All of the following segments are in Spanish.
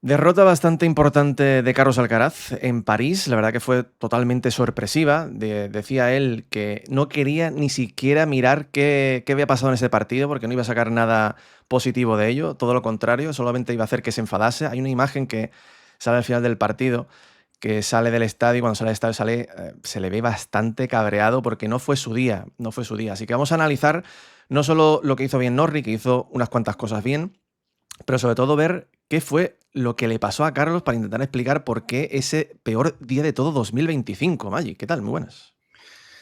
Derrota bastante importante de Carlos Alcaraz en París, la verdad que fue totalmente sorpresiva. Decía él que no quería ni siquiera mirar qué había pasado en ese partido porque no iba a sacar nada positivo de ello, todo lo contrario, solamente iba a hacer que se enfadase. Hay una imagen que sale al final del partido, que sale del estadio y cuando sale del estadio se le ve bastante cabreado porque no fue su día, no fue su día. Así que vamos a analizar no solo lo que hizo bien Norrie, que hizo unas cuantas cosas bien, pero sobre todo ver qué fue lo que le pasó a Carlos para intentar explicar por qué ese peor día de todo 2025. Magic, ¿qué tal? Muy buenas.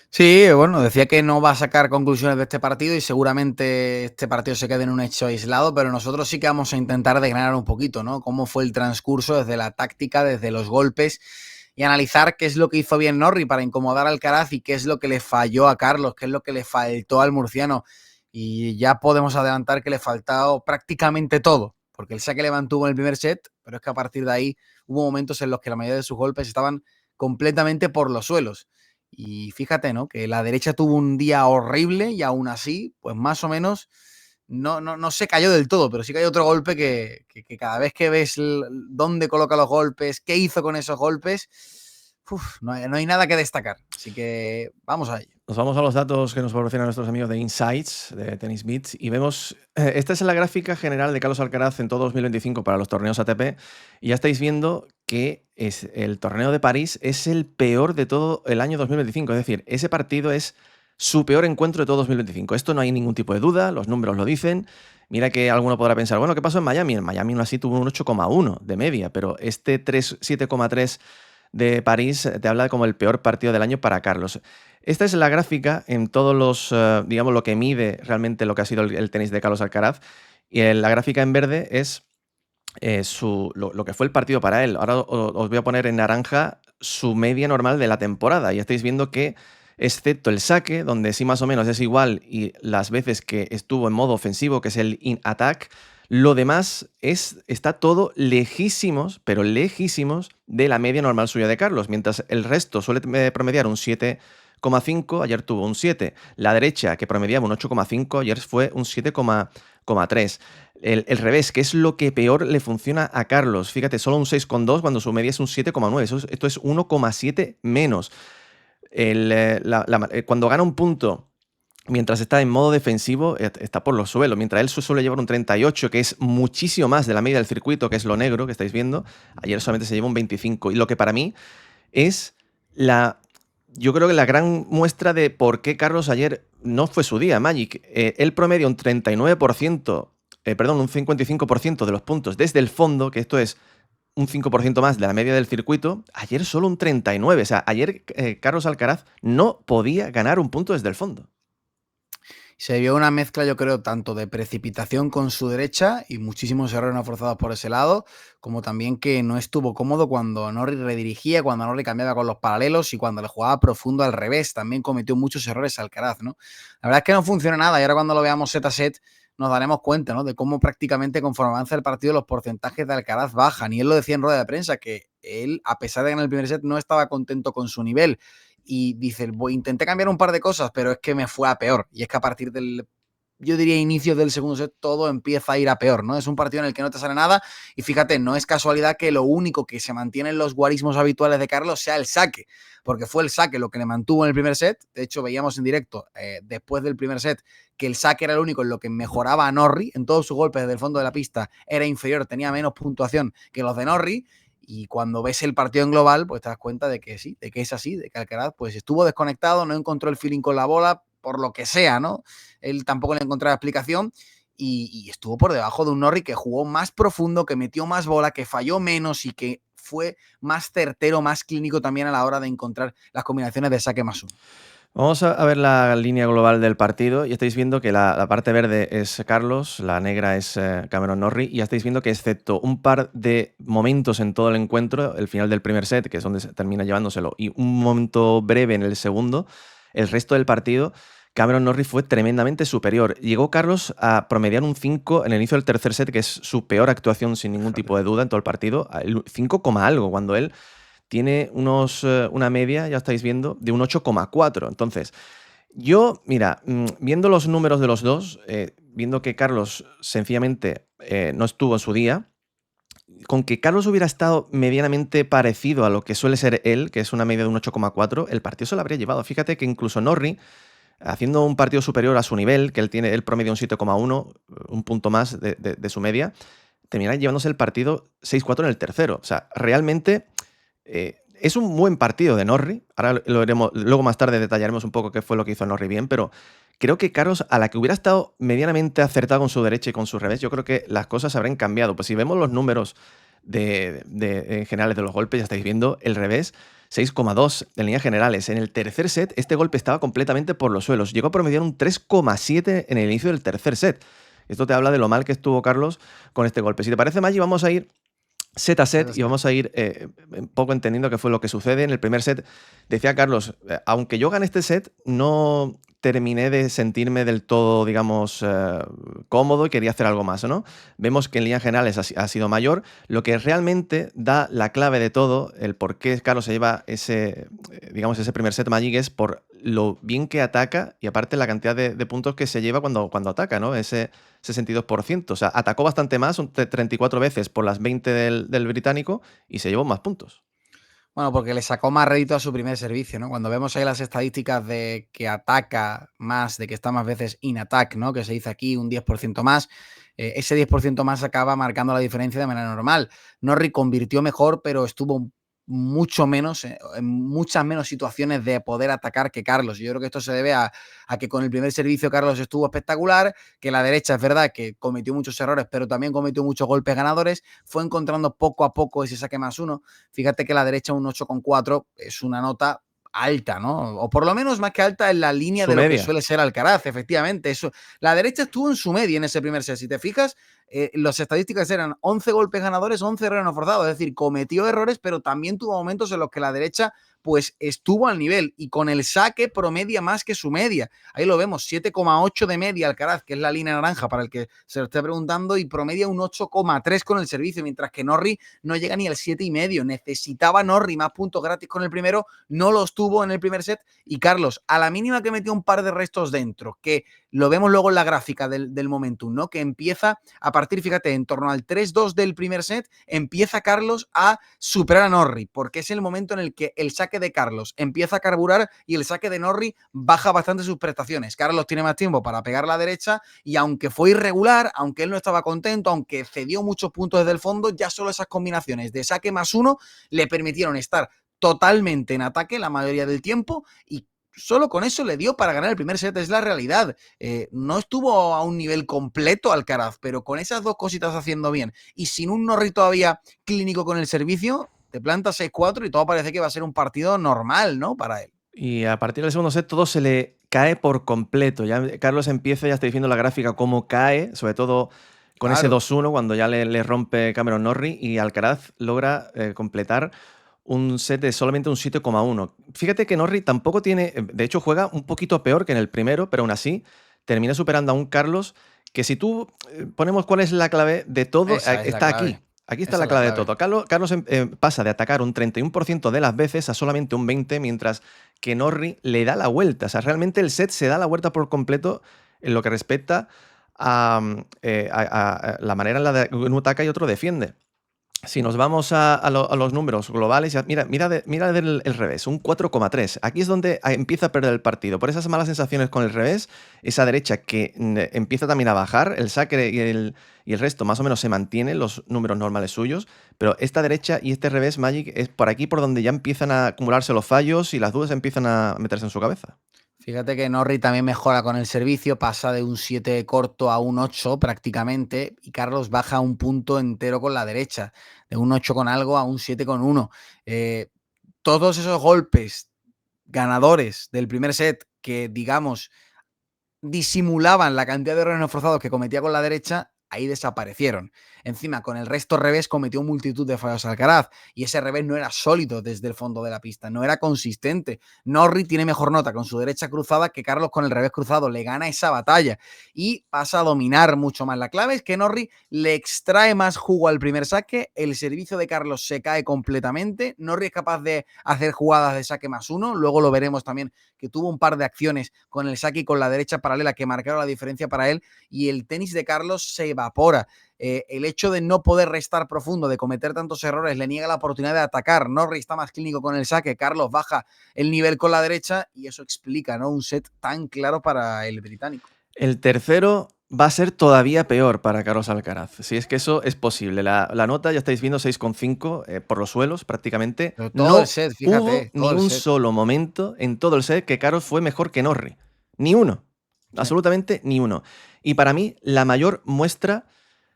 Sí, bueno, decía que no va a sacar conclusiones de este partido y seguramente este partido se quede en un hecho aislado, pero nosotros sí que vamos a intentar desgranar un poquito, ¿no? Cómo fue el transcurso desde la táctica, desde los golpes y analizar qué es lo que hizo bien Norrie para incomodar al Alcaraz y qué es lo que le falló a Carlos, qué es lo que le faltó al murciano. Y ya podemos adelantar que le faltó prácticamente todo, porque el saque le mantuvo en el primer set, pero es que a partir de ahí hubo momentos en los que la mayoría de sus golpes estaban completamente por los suelos. Y fíjate, ¿no? Que la derecha tuvo un día horrible y aún así, pues más o menos no se cayó del todo, pero sí que hay otro golpe que cada vez que ves dónde coloca los golpes, qué hizo con esos golpes, no hay nada que destacar. Así que vamos a ello. Nos vamos a los datos que nos proporcionan nuestros amigos de Insights, de Tennis Beats, y vemos, esta es la gráfica general de Carlos Alcaraz en todo 2025 para los torneos ATP, y ya estáis viendo que el torneo de París es el peor de todo el año 2025, es decir, ese partido es su peor encuentro de todo 2025. Esto no hay ningún tipo de duda, los números lo dicen. Mira que alguno podrá pensar, bueno, ¿qué pasó en Miami? En Miami aún así tuvo un 8,1 de media, pero este 7,3 de París te habla como el peor partido del año para Carlos. Esta es la gráfica en todos los, digamos, lo que mide realmente lo que ha sido el tenis de Carlos Alcaraz. Y la gráfica en verde es lo que fue el partido para él. Ahora os voy a poner en naranja su media normal de la temporada. Y estáis viendo que, excepto el saque, donde sí más o menos es igual, y las veces que estuvo en modo ofensivo, que es el in-attack, lo demás está todo lejísimos, pero lejísimos de la media normal suya de Carlos. Mientras el resto suele promediar un 7,5, ayer tuvo un 7. La derecha, que promediaba un 8,5, ayer fue un 7,3. El revés, que es lo que peor le funciona a Carlos. Fíjate, solo un 6,2 cuando su media es un 7,9. Esto es 1,7 menos. Cuando gana un punto mientras está en modo defensivo, está por los suelos. Mientras él suele llevar un 38, que es muchísimo más de la media del circuito, que es lo negro que estáis viendo, ayer solamente se lleva un 25. Y lo que para mí es yo creo que la gran muestra de por qué Carlos ayer no fue su día, Magic. Él promedia un 39%, perdón, un 55% de los puntos desde el fondo, que esto es un 5% más de la media del circuito. Ayer solo un 39%. O sea, ayer Carlos Alcaraz no podía ganar un punto desde el fondo. Se vio una mezcla, yo creo, tanto de precipitación con su derecha y muchísimos errores no forzados por ese lado, como también que no estuvo cómodo cuando Norrie redirigía, cuando Norrie cambiaba con los paralelos y cuando le jugaba profundo al revés. También cometió muchos errores Alcaraz, ¿no? La verdad es que no funciona nada y ahora cuando lo veamos set a set nos daremos cuenta, ¿no? De cómo prácticamente conforme avanza el partido los porcentajes de Alcaraz bajan. Y él lo decía en rueda de prensa, que él, a pesar de ganar el primer set, no estaba contento con su nivel y dice, intenté cambiar un par de cosas, pero es que me fue a peor. Y es que a partir del, yo diría, inicio del segundo set, todo empieza a ir a peor, ¿no? Es un partido en el que no te sale nada y fíjate, no es casualidad que lo único que se mantiene en los guarismos habituales de Carlos sea el saque, porque fue el saque lo que le mantuvo en el primer set. De hecho, veíamos en directo, después del primer set, que el saque era el único en lo que mejoraba a Norrie. En todos sus golpes desde el fondo de la pista era inferior, tenía menos puntuación que los de Norrie. Y cuando ves el partido en global, pues te das cuenta de que sí, de que es así, de que Alcaraz pues estuvo desconectado, no encontró el feeling con la bola, por lo que sea, ¿no? Él tampoco le encontraba explicación y estuvo por debajo de un Norrie que jugó más profundo, que metió más bola, que falló menos y que fue más certero, más clínico también a la hora de encontrar las combinaciones de saque más uno. Vamos a ver la línea global del partido y estáis viendo que la parte verde es Carlos, la negra es Cameron Norrie y ya estáis viendo que excepto un par de momentos en todo el encuentro, el final del primer set, que es donde se termina llevándoselo, y un momento breve en el segundo, el resto del partido, Cameron Norrie fue tremendamente superior. Llegó Carlos a promediar un 5 en el inicio del tercer set, que es su peor actuación sin ningún tipo de duda en todo el partido, el 5, algo, cuando él tiene una media, ya estáis viendo, de un 8,4. Entonces, yo, mira, viendo los números de los dos, viendo que Carlos sencillamente no estuvo en su día, con que Carlos hubiera estado medianamente parecido a lo que suele ser él, que es una media de un 8,4, el partido se lo habría llevado. Fíjate que incluso Norrie, haciendo un partido superior a su nivel, que él tiene el promedio un 7,1, un punto más de su media, termina llevándose el partido 6-4 en el tercero. O sea, realmente es un buen partido de Norrie. Ahora lo veremos, luego más tarde detallaremos un poco qué fue lo que hizo Norrie bien, pero creo que Carlos, a la que hubiera estado medianamente acertado con su derecha y con su revés, yo creo que las cosas habrían cambiado. Pues si vemos los números en generales de los golpes, ya estáis viendo el revés, 6,2 en líneas generales. En el tercer set, este golpe estaba completamente por los suelos. Llegó a promediar un 3,7 en el inicio del tercer set. Esto te habla de lo mal que estuvo Carlos con este golpe. Si te parece, Maggi, vamos a ir set a set y vamos a ir un poco entendiendo qué fue lo que sucede. En el primer set, decía Carlos, aunque yo gane este set, no terminé de sentirme del todo, digamos, cómodo y quería hacer algo más, ¿no? Vemos que en líneas generales ha sido mayor. Lo que realmente da la clave de todo, el por qué Carlos se lleva ese, digamos, ese primer set Magic, es por lo bien que ataca y aparte la cantidad de puntos que se lleva cuando ataca, ¿no? Ese 62%. O sea, atacó bastante más, 34 veces por las 20 del británico y se llevó más puntos. Bueno, porque le sacó más rédito a su primer servicio, ¿no? Cuando vemos ahí las estadísticas de que ataca más, de que está más veces in attack, ¿no? Que se dice aquí un 10% más, ese 10% más acaba marcando la diferencia de manera normal. Norrie convirtió mejor, pero estuvo mucho menos, en muchas menos situaciones de poder atacar que Carlos. Yo creo que esto se debe a que con el primer servicio Carlos estuvo espectacular, que la derecha es verdad que cometió muchos errores, pero también cometió muchos golpes ganadores, fue encontrando poco a poco ese saque más uno. Fíjate que la derecha un 8,4 es una nota alta, ¿no? O por lo menos más que alta en la línea Su de lo que media. suele ser Alcaraz, efectivamente. Eso. La derecha estuvo en su media en ese primer set. Si te fijas, las estadísticas eran 11 golpes ganadores, 11 errores no forzados. Es decir, cometió errores, pero también tuvo momentos en los que la derecha pues estuvo al nivel y con el saque promedia más que su media. Ahí lo vemos, 7,8 de media Alcaraz, que es la línea naranja para el que se lo esté preguntando, y promedia un 8,3 con el servicio, mientras que Norrie no llega ni al 7,5. Necesitaba Norrie más puntos gratis con el primero, no los tuvo en el primer set, y Carlos, a la mínima que metió un par de restos dentro, que lo vemos luego en la gráfica del momentum, ¿no? Que empieza a partir, fíjate, en torno al 3-2 del primer set, empieza Carlos a superar a Norrie, porque es el momento en el que el saque de Carlos empieza a carburar y el saque de Norrie baja bastante sus prestaciones. Carlos tiene más tiempo para pegar la derecha y aunque fue irregular, aunque él no estaba contento, aunque cedió muchos puntos desde el fondo, ya solo esas combinaciones de saque más uno le permitieron estar totalmente en ataque la mayoría del tiempo y solo con eso le dio para ganar el primer set, es la realidad. No estuvo a un nivel completo Alcaraz, pero con esas dos cositas haciendo bien y sin un Norrie todavía clínico con el servicio, te planta 6-4 y todo parece que va a ser un partido normal, ¿no? Para él. Y a partir del segundo set todo se le cae por completo. Ya Carlos empieza, ya está diciendo la gráfica cómo cae, sobre todo con ese Claro. 2-1 cuando ya le rompe Cameron Norrie y Alcaraz logra completar un set de solamente un 7,1. Fíjate que Norrie tampoco tiene, de hecho juega un poquito peor que en el primero, pero aún así termina superando a un Carlos que si tú ponemos cuál es la clave de todo, Esa es la está clave. aquí. Aquí está Esa la es la clave de clave. todo. Carlos pasa de atacar un 31% de las veces a solamente un 20%, mientras que Norrie le da la vuelta. O sea, realmente el set se da la vuelta por completo en lo que respecta a la manera en la que uno ataca y otro defiende. Si nos vamos a los números globales, mira el revés, un 4,3. Aquí es donde empieza a perder el partido. Por esas malas sensaciones con el revés, esa derecha que empieza también a bajar, el saque y el resto más o menos se mantienen los números normales suyos, pero esta derecha y este revés Magic es por aquí por donde ya empiezan a acumularse los fallos y las dudas empiezan a meterse en su cabeza. Fíjate que Norrie también mejora con el servicio, pasa de un 7 corto a un 8 prácticamente, y Carlos baja un punto entero con la derecha, de un 8 con algo a un 7 con 1. Todos esos golpes ganadores del primer set que, digamos, disimulaban la cantidad de errores no forzados que cometía con la derecha, ahí desaparecieron. Encima, con el resto revés cometió multitud de fallos Alcaraz y ese revés no era sólido desde el fondo de la pista, no era consistente. Norrie tiene mejor nota con su derecha cruzada que Carlos con el revés cruzado, le gana esa batalla y pasa a dominar mucho más. La clave es que Norrie le extrae más jugo al primer saque, el servicio de Carlos se cae completamente, Norrie es capaz de hacer jugadas de saque más uno, luego lo veremos también que tuvo un par de acciones con el saque y con la derecha paralela que marcaron la diferencia para él y el tenis de Carlos se evapora. El hecho de no poder restar profundo, de cometer tantos errores, le niega la oportunidad de atacar. Norrie está más clínico con el saque, Carlos baja el nivel con la derecha y eso explica, ¿no?, un set tan claro para el británico. El tercero va a ser todavía peor para Carlos Alcaraz, si es que eso es posible. La nota, ya estáis viendo, 6,5 por los suelos prácticamente. Pero todo el No set, hubo fíjate, ni todo el un set. solo momento en todo el set que Carlos fue mejor que Norrie. Ni uno. Sí. Absolutamente ni uno. Y para mí, la mayor muestra,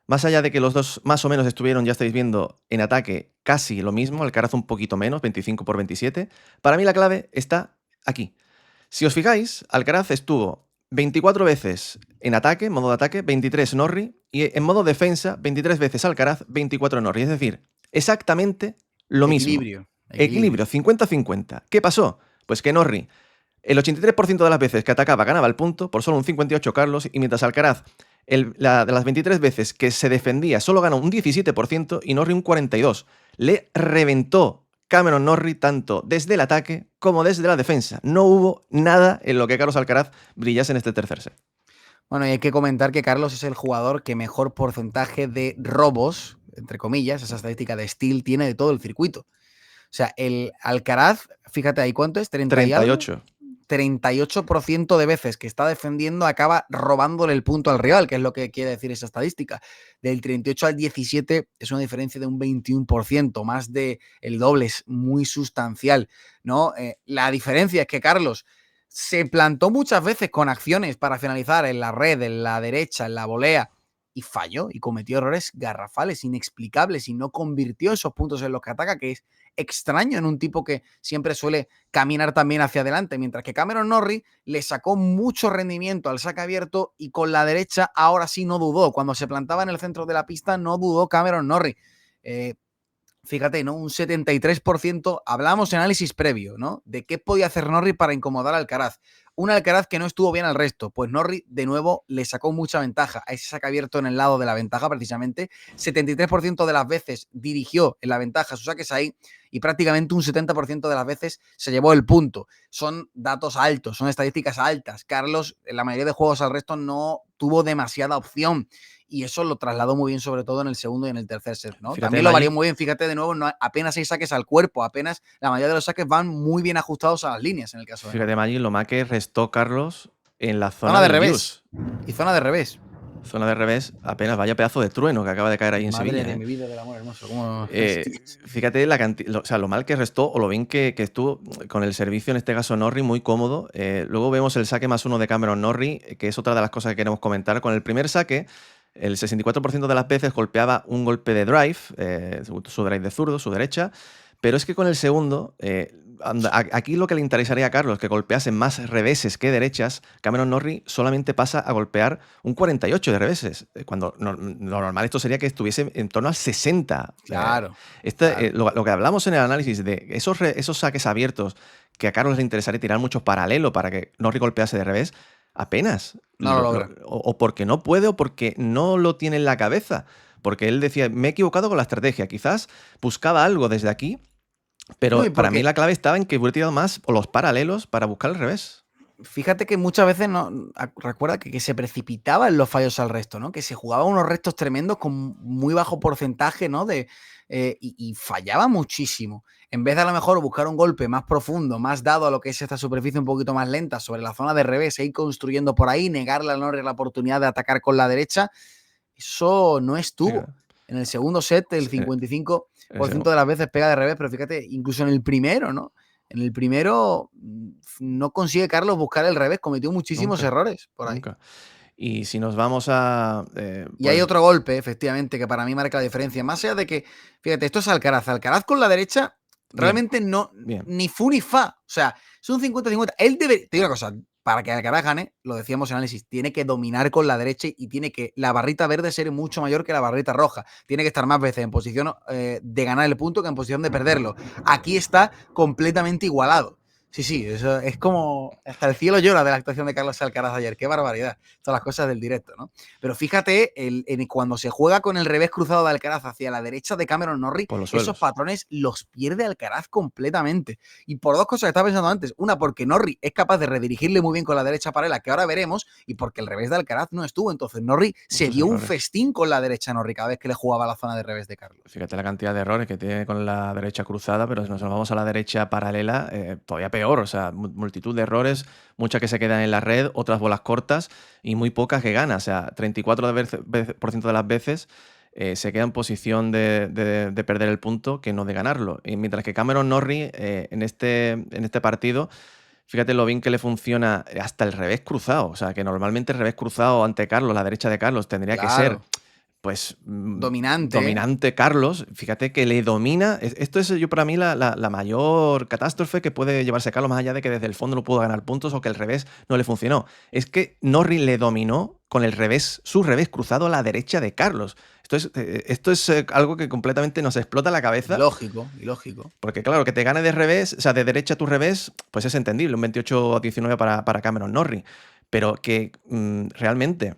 más allá de que los dos más o menos estuvieron, ya estáis viendo, en ataque casi lo mismo, Alcaraz un poquito menos, 25/27, para mí la clave está aquí. Si os fijáis, Alcaraz estuvo 24 veces en ataque, en modo de ataque, 23 Norrie, y en modo defensa, 23 veces Alcaraz, 24 Norrie. Es decir, exactamente lo mismo. Equilibrio. Equilibrio, 50-50. ¿Qué pasó? Pues que Norrie, el 83% de las veces que atacaba ganaba el punto, por solo un 58 Carlos, y mientras Alcaraz, de las 23 veces que se defendía, solo ganó un 17% y Norrie un 42%. Le reventó Cameron Norrie tanto desde el ataque como desde la defensa. No hubo nada en lo que Carlos Alcaraz brillase en este tercer set. Bueno, y hay que comentar que Carlos es el jugador que mejor porcentaje de robos, entre comillas, esa estadística de steal, tiene de todo el circuito. O sea, el Alcaraz, fíjate ahí cuánto es, 30 y algo. 38. 38% de veces que está defendiendo acaba robándole el punto al rival, que es lo que quiere decir esa estadística. Del 38 al 17 es una diferencia de un 21%, más de el doble, es muy sustancial, ¿no? La diferencia es que Carlos se plantó muchas veces con acciones para finalizar en la red, en la derecha, en la volea, y falló y cometió errores garrafales, inexplicables, y no convirtió esos puntos en los que ataca, que es extraño en un tipo que siempre suele caminar también hacia adelante, mientras que Cameron Norrie le sacó mucho rendimiento al saque abierto y con la derecha ahora sí no dudó. Cuando se plantaba en el centro de la pista no dudó Cameron Norrie. Fíjate, ¿no? Un 73%, hablamos en análisis previo, ¿no? De qué podía hacer Norrie para incomodar a Alcaraz. Un Alcaraz que no estuvo bien al resto, pues Norrie de nuevo le sacó mucha ventaja a ese saque abierto en el lado de la ventaja precisamente. 73% de las veces dirigió en la ventaja sus saques ahí y prácticamente un 70% de las veces se llevó el punto. Son datos altos, son estadísticas altas. Carlos, en la mayoría de juegos al resto, no tuvo demasiada opción. Y eso lo trasladó muy bien, sobre todo en el segundo y en el tercer set, ¿no? Fíjate, También lo varió Maggi, muy bien, fíjate de nuevo, no, apenas 6 saques al cuerpo, apenas la mayoría de los saques van muy bien ajustados a las líneas en el caso de fíjate, Norrie. Maggi, lo más que restó Carlos en la zona Zona de del revés. use. Y zona de revés. Zona de revés, apenas vaya pedazo de trueno que acaba de caer ahí en Madre Sevilla. de mi vida, del amor hermoso. ¿Cómo? Fíjate o sea, lo mal que restó o lo bien que estuvo con el servicio, en este caso Norrie, muy cómodo. Luego vemos el saque más uno de Cameron Norrie, que es otra de las cosas que queremos comentar. Con el primer saque, el 64% de las veces golpeaba un golpe de drive, su drive de zurdo, su derecha, pero es que con el segundo, aquí lo que le interesaría a Carlos, que golpease más reveses que derechas, Cameron Norrie solamente pasa a golpear un 48 de reveses, cuando lo normal esto sería que estuviese en torno al 60. Claro. Claro. Lo que hablamos en el análisis de esos saques abiertos que a Carlos le interesaría tirar mucho paralelo para que Norrie golpease de revés, apenas. No lo logra. O porque no puede o porque no lo tiene en la cabeza. Porque él decía, me he equivocado con la estrategia. Quizás buscaba algo desde aquí, pero No, y para mí porque la clave estaba en que hubiera tirado más o los paralelos para buscar el revés. fíjate que muchas veces recuerda que se precipitaban los fallos al resto, ¿no? Que se jugaban unos restos tremendos con muy bajo porcentaje, ¿no? Y fallaba muchísimo. En vez de a lo mejor buscar un golpe más profundo, más dado a lo que es esta superficie un poquito más lenta sobre la zona de revés e ir construyendo por ahí, negarle a Norrie la oportunidad de atacar con la derecha, eso no estuvo. Fíjate, En el segundo set, el eh, 55% de las veces pega de revés, pero fíjate, incluso en el primero, ¿no? En el primero no consigue Carlos buscar el revés, cometió muchísimos nunca, errores por ahí. nunca. Y si nos vamos a... Y hay pues otro golpe, efectivamente, que para mí marca la diferencia. Más allá de que, fíjate, esto es Alcaraz. Alcaraz con la derecha bien, realmente no, bien. ni fu ni fa. O sea, es un 50-50. Él debe, te digo una cosa, para que Alcaraz gane, lo decíamos en análisis, tiene que dominar con la derecha y tiene que la barrita verde ser mucho mayor que la barrita roja. Tiene que estar más veces en posición de ganar el punto que en posición de perderlo. Aquí está completamente igualado. Sí, sí, eso es como hasta el cielo llora de la actuación de Carlos Alcaraz ayer. Qué barbaridad. Todas las cosas del directo, ¿no? Pero fíjate, cuando se juega con el revés cruzado de Alcaraz hacia la derecha de Cameron Norrie, Por los esos suelos. patrones los pierde Alcaraz completamente. Y por dos cosas que estaba pensando antes. Una, porque Norrie es capaz de redirigirle muy bien con la derecha paralela, que ahora veremos, y porque el revés de Alcaraz no estuvo. Entonces Norrie se Muchos dio un errores. festín con la derecha Norrie cada vez que le jugaba la zona de revés de Carlos. Fíjate la cantidad de errores que tiene con la derecha cruzada, pero si nos vamos a la derecha paralela, todavía peor. O sea, multitud de errores, muchas que se quedan en la red, otras bolas cortas y muy pocas que gana. O sea, 34% de las veces se queda en posición de perder el punto que no de ganarlo. Y mientras que Cameron Norrie en este partido, fíjate lo bien que le funciona hasta el revés cruzado. O sea, que normalmente el revés cruzado ante Carlos, la derecha de Carlos, tendría que ser Claro. pues Dominante. dominante Carlos, fíjate que le domina. Esto es yo para mí la mayor catástrofe que puede llevarse Carlos, más allá de que desde el fondo no pudo ganar puntos o que el revés no le funcionó. Es que Norrie le dominó con el revés, su revés cruzado a la derecha de Carlos. Esto es algo que completamente nos explota la cabeza. Ilógico, ilógico. Porque claro, que te gane de revés, o sea, de derecha a tu revés, pues es entendible, un 28-19 para Cameron Norrie. Pero que realmente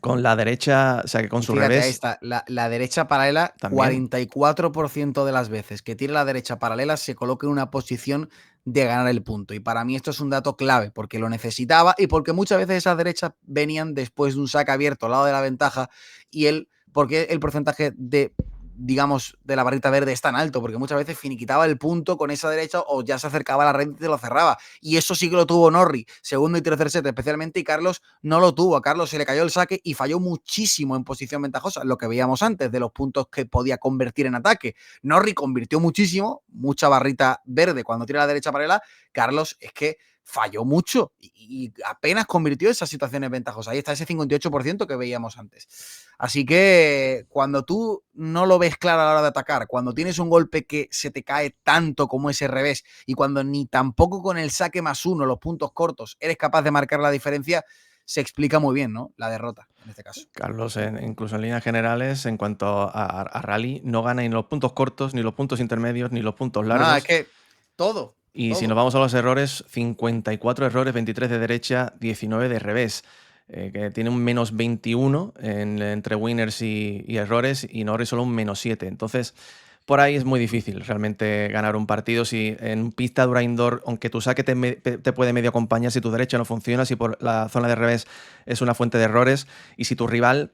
con la derecha, o sea, que con Y su fíjate, ahí revés está, la derecha paralela, también. 44% de las veces que tire la derecha paralela se coloca en una posición de ganar el punto. Y para mí esto es un dato clave, porque lo necesitaba y porque muchas veces esas derechas venían después de un saque abierto al lado de la ventaja y porque el porcentaje de, digamos, de la barrita verde es tan alto, porque muchas veces finiquitaba el punto con esa derecha o ya se acercaba a la red y te lo cerraba. Y eso sí que lo tuvo Norrie, segundo y tercer set especialmente, y Carlos no lo tuvo. A Carlos se le cayó el saque y falló muchísimo en posición ventajosa, lo que veíamos antes de los puntos que podía convertir en ataque. Norrie convirtió muchísimo, mucha barrita verde cuando tira la derecha paralela. Carlos es que falló mucho y apenas convirtió esas situaciones ventajosas. Ahí está ese 58% que veíamos antes. Así que cuando tú no lo ves claro a la hora de atacar, cuando tienes un golpe que se te cae tanto como ese revés y cuando ni tampoco con el saque +1, los puntos cortos, eres capaz de marcar la diferencia, se explica muy bien, ¿no? La derrota, en este caso. Carlos, incluso en líneas generales, en cuanto a rally, no gana ni los puntos cortos, ni los puntos intermedios, ni los puntos Nada, es largos. que todo, Y si nos todo. vamos a los errores, 54 errores, 23 de derecha, 19 de revés. Que tiene un -21 entre winners y errores, y Norrie solo un -7. Entonces, por ahí es muy difícil realmente ganar un partido si en pista dura indoor, aunque tu saque te puede medio acompañar, si tu derecha no funciona, si por la zona de revés es una fuente de errores, y si tu rival,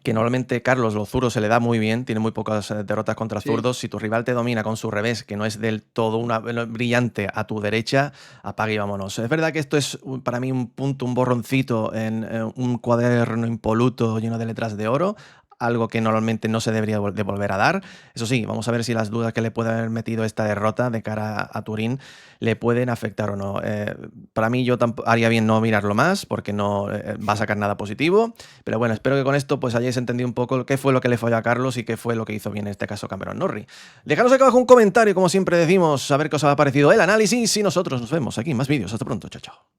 que normalmente Carlos los zurdos se le da muy bien, tiene muy pocas derrotas contra Sí. zurdos. Si tu rival te domina con su revés, que no es del todo una brillante a tu derecha, apague y vámonos. Es verdad que esto es para mí un punto, un borroncito en un cuaderno impoluto lleno de letras de oro, algo que normalmente no se debería de volver a dar. Eso sí, vamos a ver si las dudas que le puede haber metido esta derrota de cara a Turín le pueden afectar o no. Para mí yo haría bien no mirarlo más porque no va a sacar nada positivo, pero bueno, espero que con esto pues hayáis entendido un poco qué fue lo que le falló a Carlos y qué fue lo que hizo bien en este caso Cameron Norrie. Dejadnos aquí abajo un comentario, como siempre decimos, a ver qué os ha parecido el análisis y nosotros nos vemos aquí en más vídeos. Hasta pronto, chao, chao.